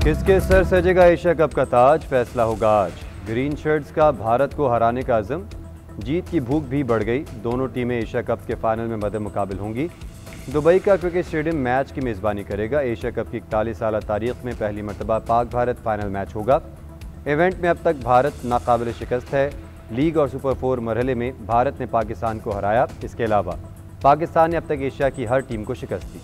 किसके sir सजेगा Asia cup का ताज, फैसला होगा आज। ग्रीन शर्ट्स का भारत को हराने का अज़म, जीत की भूख भी बढ़ गई। दोनों टीमें एशिया कप के फाइनल में मद्दे मुकाबिल होंगी। दुबई का क्रिकेट स्टेडियम मैच की मेज़बानी करेगा। एशिया कप की 41 साल तारीख में पहली मरतबा पाक भारत फाइनल मैच होगा। इवेंट में अब तक भारत नाकाबिल शिकस्त है। लीग और सुपर 4 मरहले में भारत ने पाकिस्तान को हराया। इसके अलावा पाकिस्तान ने अब तक एशिया की हर टीम को शिकस्त दी।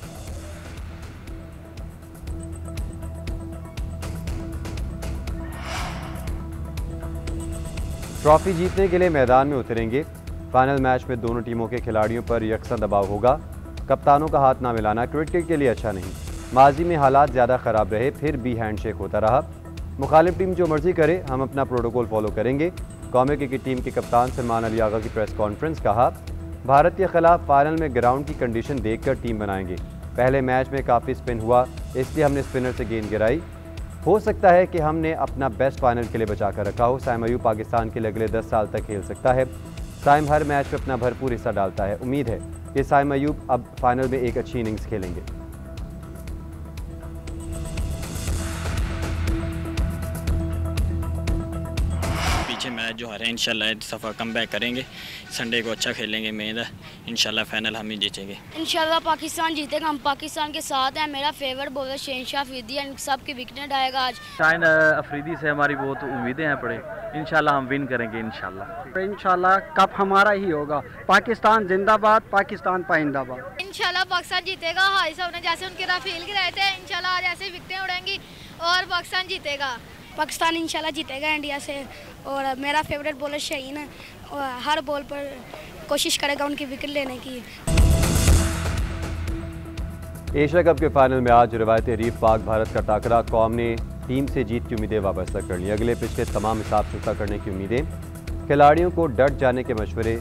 ट्रॉफी जीतने के लिए मैदान में उतरेंगे। फाइनल मैच में दोनों टीमों के खिलाड़ियों पर यकसा दबाव होगा। कप्तानों का हाथ ना मिलाना क्रिकेट के लिए अच्छा नहीं। माजी में हालात ज़्यादा ख़राब रहे, फिर भी हैंडशेक होता रहा। मुखालिफ टीम जो मर्जी करे, हम अपना प्रोटोकॉल फॉलो करेंगे। कौमी क्रिकेट टीम के कप्तान सलमान अली आगा की प्रेस कॉन्फ्रेंस। कहा, भारत के खिलाफ फाइनल में ग्राउंड की कंडीशन देखकर टीम बनाएंगे। पहले मैच में काफ़ी स्पिन हुआ, इसलिए हमने स्पिनर से गेंद गिराई। हो सकता है कि हमने अपना बेस्ट फाइनल के लिए बचा कर रखा हो। साइम अयूब पाकिस्तान के लिए अगले 10 साल तक खेल सकता है। साइम हर मैच में अपना भरपूर हिस्सा डालता है। उम्मीद है कि साइम अयूब अब फाइनल में एक अच्छी इनिंग्स खेलेंगे। मैच जो हारे इंशाल्लाह इस दफ़ा कम बैक करेंगे। संडे को अच्छा खेलेंगे। उम्मीद है इंशाल्लाह फाइनल हम ही जीतेंगे। इंशाल्लाह पाकिस्तान जीतेगा। हम पाकिस्तान के साथ हैं। मेरा फेवरेट बॉलर शहनशाह अफरीदी है। सब की विकेट आएगा आज। शाहीन अफरीदी से हमारी बहुत उम्मीदें हैं पड़े। इंशाल्लाह हम विन करेंगे। इंशाल्लाह कप हमारा ही होगा। पाकिस्तान जिंदाबाद, पाकिस्तान पाइंदाबाद। इंशाल्लाह पाकिस्तान जीतेगा। हारिस साहब ने जैसे उनके राफेल गिराए थे, इंशाल्लाह आज ऐसे विकेटें उड़ेंगी और पाकिस्तान जीतेगा। पाकिस्तान इंशाल्लाह जीतेगा इंडिया से। और मेरा फेवरेट बॉलर शाहीन है और हर बॉल पर कोशिश करेगा उनकी विकेट लेने की। एशिया कप के फाइनल में आज रिवायती हरीफ पाक भारत का टाकरा। कौम ने टीम से जीत की उम्मीदें वापस कर ली। अगले पिछले तमाम हिसाब चुकता करने की उम्मीदें। खिलाड़ियों को डट जाने के मशवरे।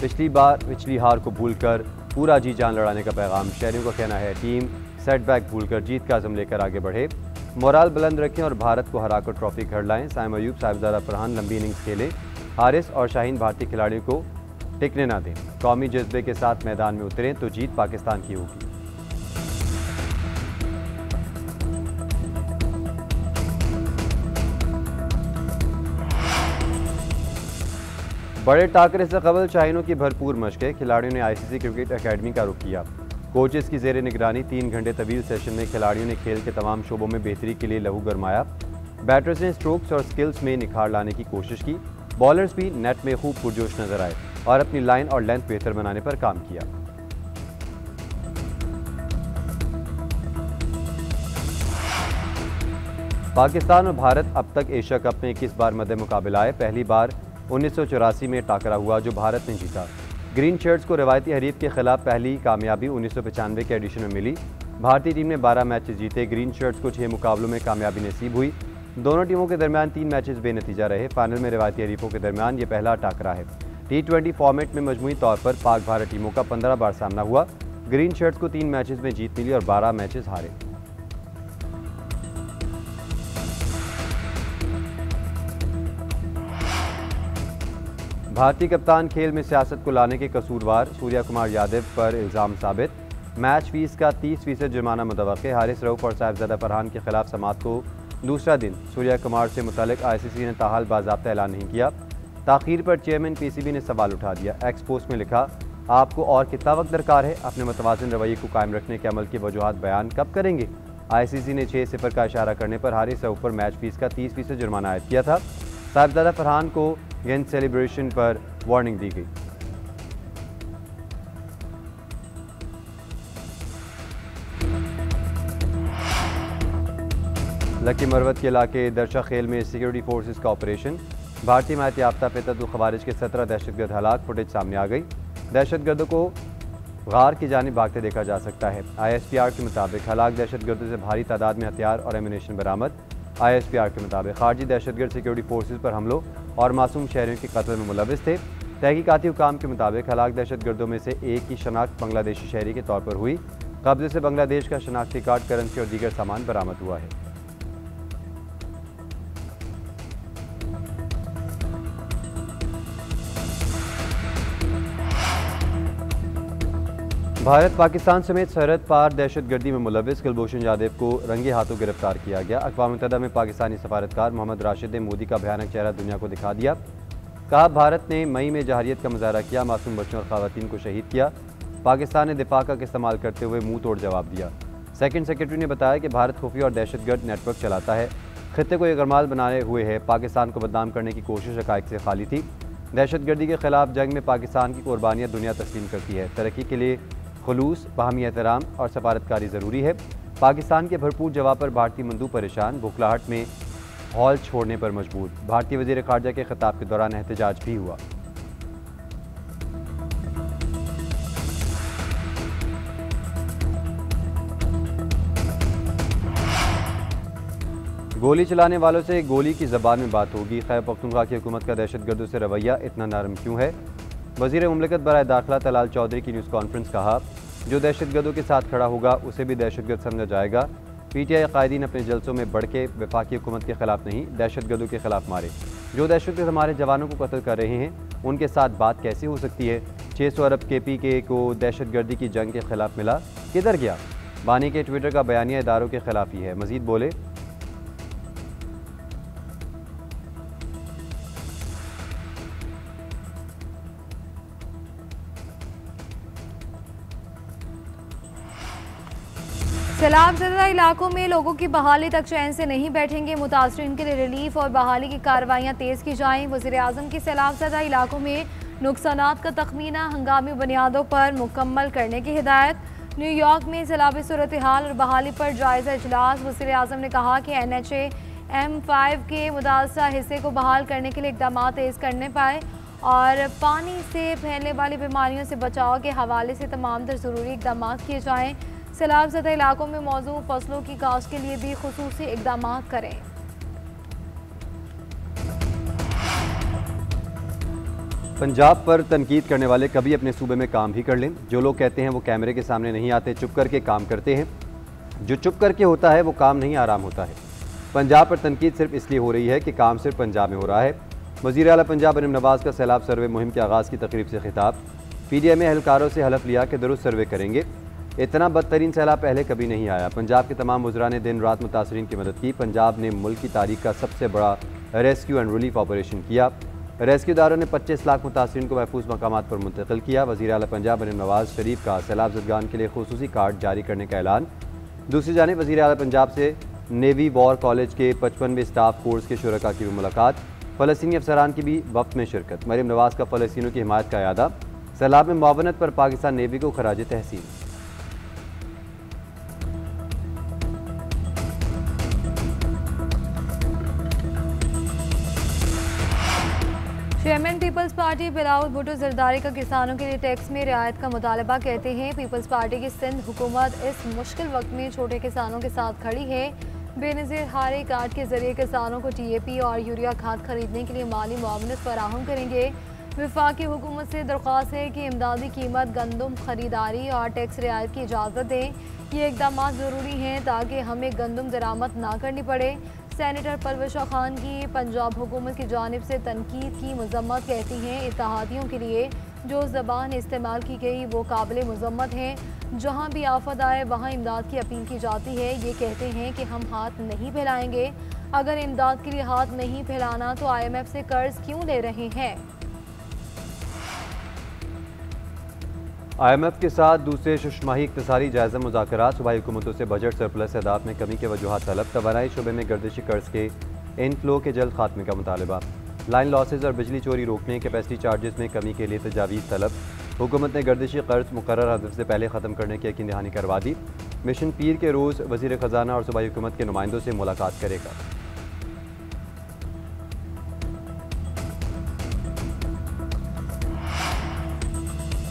पिछली हार को भूलकर पूरा जी जान लड़ाने का पैगाम। शहरियों का कहना है टीम सेटबैक भूलकर जीत का अज़म लेकर आगे बढ़े। मोराल बुलंद रखें और भारत को हराकर ट्रॉफी घर लाएं। साइम अयूब, साहिबजादा फरहान लंबी इनिंग्स खेलें। हारिस और शाहीन भारतीय खिलाड़ियों को टिकने ना दें। कौमी जज्बे के साथ मैदान में उतरें तो जीत पाकिस्तान की होगी। बड़े टाकरे से कबल शाहीनों की भरपूर मशकें। खिलाड़ियों ने आईसीसी क्रिकेट एकेडमी का रुख किया। कोचेस की जेर निगरानी 3 घंटे तवील सेशन में खिलाड़ियों ने खेल के तमाम शोबों में बेहतरी के लिए लहू गरमाया। बैटर्स ने स्ट्रोक्स और स्किल्स में निखार लाने की कोशिश की। बॉलर्स भी नेट में खूब पुरजोश नजर आए और अपनी लाइन और लेंथ बेहतर बनाने पर काम किया। पाकिस्तान और भारत अब तक एशिया कप में 21 बार मद्दे मुकाबिला आए। पहली बार 1984 में टाकरा हुआ जो भारत ने जीता। ग्रीन शर्ट्स को रवायती हरीफ के खिलाफ पहली कामयाबी 1995 के एडिशन में मिली। भारतीय टीम ने 12 मैचेस जीते। ग्रीन शर्ट्स को 6 मुकाबलों में कामयाबी नसीब हुई। दोनों टीमों के दरमियान 3 मैचेस बेनतीजा रहे। फाइनल में रवायती हरीफों के दरमियान ये पहला टाकरा है। T20 फॉर्मेट में मजमूई तौर पर पाक भारत टीमों का 15 बार सामना हुआ। ग्रीन शर्ट्स को 3 मैचेस में जीत मिली और 12 मैचेस हारे। भारतीय कप्तान खेल में सियासत को लाने के कसूरवार। सूर्या कुमार यादव पर इल्ज़ाम साबित। मैच फीस का 30% जुर्माना मुतवक्के। हारिस रऊफ और साहिबजादा फरहान के खिलाफ समाअत को दूसरा दिन। सूर्या कुमार से मुतालिक आईसीसी ने ताहाल बाज़ाब्ता ऐलान नहीं किया। ताख़ीर पर चेयरमैन पीसीबी ने सवाल उठा दिया। एक्स पोस्ट में लिखा, आपको और कितना वक्त दरकार है? अपने मुतवाज़िन रवैये को कायम रखने के अमल की वजूहात बयान कब करेंगे? आईसीसी ने 6-0 का इशारा करने पर हारिस रऊफ पर मैच फीस का 30% जुर्माना आयद किया था। साहिबजादा फरहान को गेंद सेलिब्रेशन पर वार्निंग दी गई। लकी मरवत के इलाके दरशा खेल में सिक्योरिटी फोर्सेस का ऑपरेशन। भारतीय माहिती याफ्ता फितरतुल खवारिज के 17 दहशतगर्द हलाक। फुटेज सामने आ गई। दहशतगर्दों को गार की जानिब भागते देखा जा सकता है। ISPR के मुताबिक हलाक दहशतगर्दों से भारी तादाद में हथियार और एम्यूनेशन बरामद। ISPR के मुताबिक खारजी दहशतगर्द सिक्योरिटी फोर्सेस पर हमलों और मासूम शहरियों के कत्ल में मुलविस थे। तहकीकाती हुकाम के मुताबिक हलाक दहशतगर्दों में से एक की शनाख्त बांग्लादेशी शहरी के तौर पर हुई। कब्जे से बांग्लादेश का शनाख्ती कार्ड, करेंसी और दीगर सामान बरामद हुआ है। भारत पाकिस्तान समेत सरहद पार दहशतगर्दी में मुलविस कुलभूषण जाधव को रंगे हाथों गिरफ्तार किया गया। अक़वाम मुत्तहिदा में पाकिस्तानी सफारतकार मोहम्मद राशिद ने मोदी का भयानक चेहरा दुनिया को दिखा दिया। कहा, भारत ने मई में जहारियत का मुजाहरा किया, मासूम बच्चों और ख़वातीन को शहीद किया। पाकिस्तान ने दिफा का इस्तेमाल करते हुए मुंह तोड़ जवाब दिया। सेकंड सेक्रेटरी ने बताया कि भारत खुफिया और दहशतगर्द नेटवर्क चलाता है, खित्ते को यकरमाल बनाए हुए है, पाकिस्तान को बदनाम करने की कोशिश हक़ाइक़ से खाली थी। दहशतगर्दी के खिलाफ जंग में पाकिस्तान की कुर्बानियाँ दुनिया तस्लीम करती है। तरक्की के लिए खुलूस, बाहमी एहतराम और सफारतकारी ज़रूरी है। पाकिस्तान के भरपूर जवाब पर भारतीय मंदूब परेशान, बुखलाहट में हॉल छोड़ने पर मजबूर। भारतीय वज़ीर ख़ारजा के खिताब के दौरान एहतजाज भी हुआ। गोली चलाने वालों से गोली की ज़बान में बात होगी। खैबर पख्तूनख्वा की हुकूमत का दहशतगर्दों से रवैया इतना नरम क्यों है? वज़ीर मुमलिकत बराए दाखिला तलाल चौधरी की न्यूज़ कॉन्फ्रेंस। कहा, जो दहशतगर्दों के साथ खड़ा होगा उसे भी दहशतगर्द समझा जाएगा। PTI कायदीन अपने जलसों में बढ़ के वफाकी हुकूमत के खिलाफ नहीं, दहशतगर्दों के खिलाफ मारे। जो दहशतगर्द हमारे जवानों को कत्ल कर रहे हैं, उनके साथ बात कैसे हो सकती है? 600 अरब KPK को दहशतगर्दी की जंग के खिलाफ मिला, किधर गया? बानी के ट्विटर का बयानिया इदारों के खिलाफ ही है। मजीद बोले, सैलाब ज़दा इलाकों में लोगों की बहाली तक चैन से नहीं बैठेंगे, मुतासरीन के लिए रिलीफ और बहाली की कार्रवाइयाँ तेज़ की जाएँ। वज़ीर आज़म की सैलाब ज़दा इलाकों में नुकसानात का तखमीना हंगामी बुनियादों पर मुकम्मल करने की हिदायत। न्यूयॉर्क में सैलाबी सूरत हाल और बहाली पर जायज़ा इजलास। वज़ीर आज़म ने कहा कि NHA M5 के मुतासरा हिस्से को बहाल करने के लिए इक़दाम तेज़ करने पाए और पानी से फैलने वाली बीमारियों से बचाव के हवाले से तमाम तर ज़रूरी इक़दाम किए जाएँ। सैलाब ज़दा इलाकों में मौजूद फसलों की काश्त के लिए भी खुसूसी इक़दाम करें। पंजाब पर तनकीद करने वाले कभी अपने सूबे में काम भी कर लें। जो लोग कहते हैं वो कैमरे के सामने नहीं आते, चुप करके काम करते हैं। जो चुप करके होता है वो काम नहीं, आराम होता है। पंजाब पर तनकीद सिर्फ इसलिए हो रही है कि काम सिर्फ पंजाब में हो रहा है। वज़ीर आला पंजाब मरीम नवाज़ का सैलाब सर्वे मुहिम के आगाज़ की तकरीब से खिताब। PDI में एहलकारों से हलफ लिया कि दुरुस्त सर्वे करेंगे। इतना बदतरीन सैलाब पहले कभी नहीं आया। पंजाब के तमाम वज़रा ने दिन रात मुतासरीन की मदद की। पंजाब ने मुल्क की तारीख का सबसे बड़ा रेस्क्यू एंड रिलीफ ऑपरेशन किया। रेस्क्यूदारों ने 25 लाख मुतासरीन को महफूज मकामात पर मुंतकिल किया। वज़ीर आला पंजाब मरीम नवाज़ शरीफ का सैलाब ज़दगान के लिए खुसूसी कार्ड जारी करने का ऐलान। दूसरी जानिब वज़ीर आला पंजाब से नेवी वॉर कॉलेज के 55वें स्टाफ कोर्स के शुरका की भी मुलाकात। फ़लस्तीनी अफसरान की भी वफ्द में शिरकत। मरीम नवाज़ का फ़लस्तीनियों की हिमायत का इरादा। सैलाब में मुआवनत पर पाकिस्तान नेवी को खराज तहसीन। Chairman peoples party Bilawal Bhutto Zardari का किसानों के लिए टैक्स में रियायत का मुतालबा। कहते हैं पीपल्स पार्टी की सिंध हुकूमत इस मुश्किल वक्त में छोटे किसानों के साथ खड़ी है। बेनज़ीर हारे कार्ड के जरिए किसानों को TAP और यूरिया खाद खरीदने के लिए माली मुआवनत फराहम करेंगे। वफाकी हुकूमत से दरख्वास्त है कि इमदादी कीमत गंदम खरीदारी और टैक्स रियायत की इजाज़त दें। ये इक़दाम ज़रूरी हैं ताकि हमें गंदम दरामद ना करनी पड़े। सेनेटर परवेशा खान की पंजाब हुकूमत की जानिब से तनकीद की मजम्मत। कहती हैं इत्तेहादियों के लिए जो ज़बान इस्तेमाल की गई वो काबिल मजम्मत है। जहाँ भी आफत आए वहाँ इमदाद की अपील की जाती है। ये कहते हैं कि हम हाथ नहीं फैलाएंगे। अगर इमदाद के लिए हाथ नहीं फैलाना तो IMF से कर्ज क्यों ले रहे हैं? IMF के साथ दूसरे शुष्माही इक़्तिसादी जायज़ा मुज़ाकरात। सूबाई हुकूमतों से बजट सरप्लस अहदाफ में कमी के वजूहात तलब। तवानाई शोबे में गर्दिशी कर्ज के इनफ्लो के जल्द खात्मे का मुतालबा। लाइन लॉसेज और बिजली चोरी रोकने, कैपेसिटी चार्जेस में कमी के लिए तजावीज़ तलब। हुकूमत ने गर्दिशी कर्ज मुकर्रर हदफ से पहले ख़त्म करने की यकीन दहानी करवा दी। मिशन पीर के रोज़ वज़ीर ख़जाना और सूबाई हुकूमत के नुमाइंदों से मुलाकात करेगा।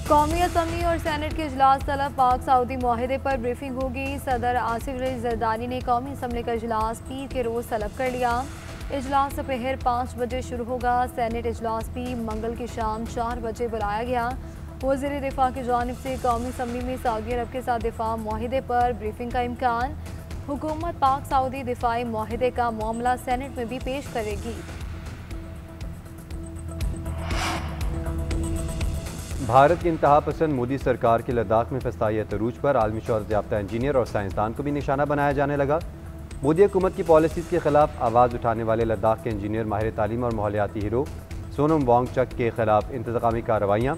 कौमी असम्बली और सेनेट के इजलास तलब। पाक सऊदी मुआहदे पर ब्रीफिंग होगी। सदर आसिफ अली जरदारी ने कौमी असम्बली का इजलास पीर के रोज़ तलब कर लिया। इजलास दोपहर 5 बजे शुरू होगा। सेनेट इजलास भी मंगल की शाम 4 बजे बुलाया गया। वज़ीर दिफा की जानिब से कौमी असम्बली में सऊदी अरब के साथ दिफा मुआहदे पर ब्रीफिंग का इम्कान। हुकूमत पाक सऊदी दिफाई मुआहदे का मामला सेनेट में भी पेश करेगी। भारत की इंतहा पसंद मोदी सरकार के लद्दाख में फसाइयत अरूज पर आलमी शोहरत याफ्ता इंजीनियर और साइंसदान को भी निशाना बनाया जाने लगा। मोदी हुकूमत की पॉलिसीज़ के खिलाफ आवाज़ उठाने वाले लद्दाख के इंजीनियर, माहिर तालीम और माहौलियाती हीरो सोनम वांगचक के खिलाफ इंतज़ामी कार्रवाइयाँ।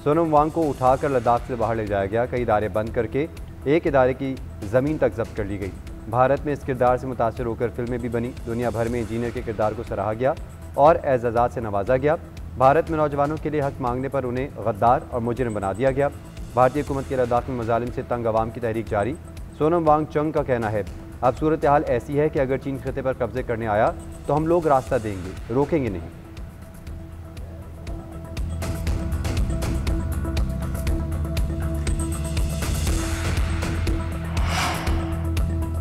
सोनम वांग को उठाकर लद्दाख से बाहर ले जाया गया, कई इदारे बंद करके एक इदारे की ज़मीन तक जब्त कर ली गई। भारत में इस किरदार से मुतासर होकर फिल्में भी बनी। दुनिया भर में इंजीनियर के किरदार को सराहा गया और एज़ाज़ात से नवाजा गया। भारत में नौजवानों के लिए हक मांगने पर उन्हें गद्दार और मुजरिम बना दिया गया। भारतीय हुकूमत के लद्दाख में मजालिम से तंग अवाम की तहरीक जारी। सोनम वांगचक का कहना है, अब सूरत हाल ऐसी है कि अगर चीन खिते पर कब्जे करने आया तो हम लोग रास्ता देंगे, रोकेंगे नहीं।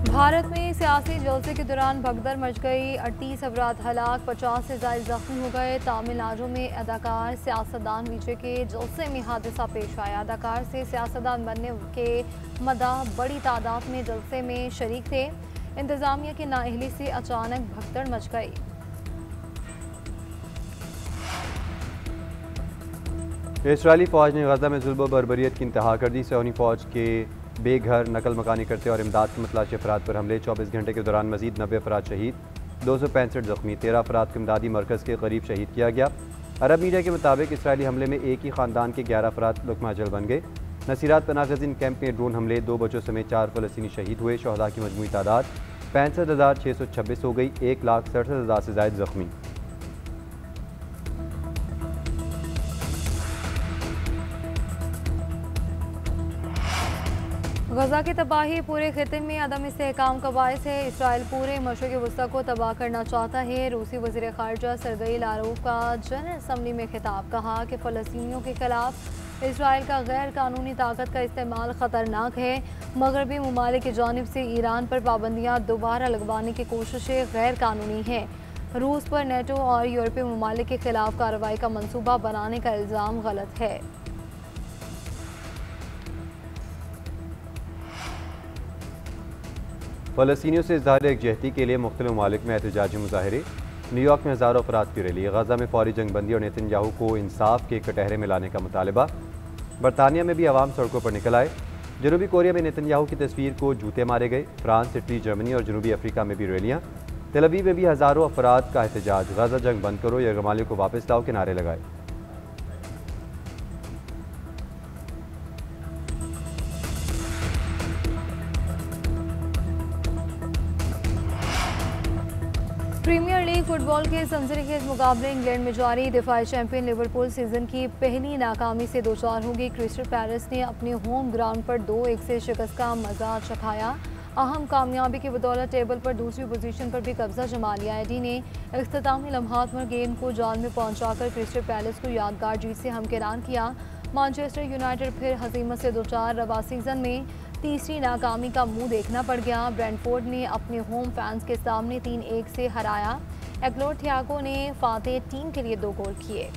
भारत में सियासी जलसे के दौरान भगदड़ मच गई, 38 अफराद हलाक, 50 से ज़ायद जख्मी हो गए। तमिलनाडु में अदाकार सियासतदान विजय के जलसे में हादसा पेश आया। अदाकार से सियासतदान बनने के मद्दा बड़ी तादाद में जलसे में शरीक थे। इंतजामिया की नाअहली से अचानक भगदड़ मच गई। इसराइली फ़ौज ने गजा में जुल्म व बर्बरियत की इंतहा कर दी। सऊदी फ़ौज के बेघर नकल मकानी करते और इमदाद की मतलाशी अफराद पर हमले। 24 घंटे के दौरान मजीद 90 अफराद शहीद, 265 जख्मी, 13 अफराद को इमदादी मरकज़ के करीब शहीद किया गया। अरब मीडिया के मुताबिक इसराइली हमले में एक ही ख़ानदान के 11 अफराद लुक़मा अजल बन गए। नसीरात पनागज़ीन कैंप में ड्रोन हमले, 2 बच्चों समेत 4 फ़लस्तीनी शहीद हुए। शहदा की मजमूई तादाद 65,626 हो गई, 1,67,000 से ज़ायद जख्मी। गजा की तबाही पूरे खिते में अदम इस्तेहकाम का बायस है। इसराइल पूरे मशरक़ी वस्ता को तबाह करना चाहता है। रूसी वज़ीर ख़ारिजा सरगई लारोव का जनरल असम्बली में खिताब, कहा कि फ़लस्तीनियों के खिलाफ इसराइल का गैर कानूनी ताकत का इस्तेमाल ख़तरनाक है। मगरबी ममालिक की जानिब से ईरान पर पाबंदियाँ दोबारा लगवाने की कोशिशें गैर कानूनी हैं। रूस पर नेटो और यूरोपीय ममालिक के खिलाफ कार्रवाई का मनसूबा बनाने का इल्ज़ाम गलत है। फ़लस्तीनियों से इज़हार यकजहती के लिए मुख्तलिफ ममालिक में एहतजाजी मुज़ाहरे। न्यूयॉर्क में हज़ारों अफराद की रैली। गजा में फौरी जंग बंदी और नेतन्याहू को इंसाफ के कटहरे में लाने का मुतालबा। बरतानिया में भी आवाम सड़कों पर निकल आए। जनूबी कोरिया में नेतन्याहू की तस्वीर को जूते मारे गए। फ्रांस, इटली, जर्मनी और जनूबी अफ्रीका में भी रैलियाँ। तेल अवीव में भी हज़ारों अफराद का एहतजाज। गजा जंग बंद करो, यरगमालियों को वापस लाओ के नारे लगाए। प्रीमियर लीग फुटबॉल के सनसनीखेज मुकाबले इंग्लैंड में जारी। दिफाई चैंपियन लिवरपूल सीजन की पहली नाकामी से दो चार होगी। क्रिस्टल पैलेस ने अपने होम ग्राउंड पर 2-1 से शिकस्त का मजा चखाया। अहम कामयाबी की बदौलत टेबल पर दूसरी पोजीशन पर भी कब्जा जमा लिया। एडी ने इख्तितामी लम्हात में गेंद को जाल में पहुंचाकर क्रिस्टल पैलेस को यादगार जीत से हमकिरान किया। मैनचेस्टर यूनाइटेड फिर हजीमत से 2-4 रवा सीजन में तीसरी नाकामी का मुंह देखना पड़ गया। ब्रेंटफोर्ड ने अपने होम फैंस के सामने 3-1 से हराया। एक्लोर थियागो ने फातेह टीम के लिए 2 गोल किए।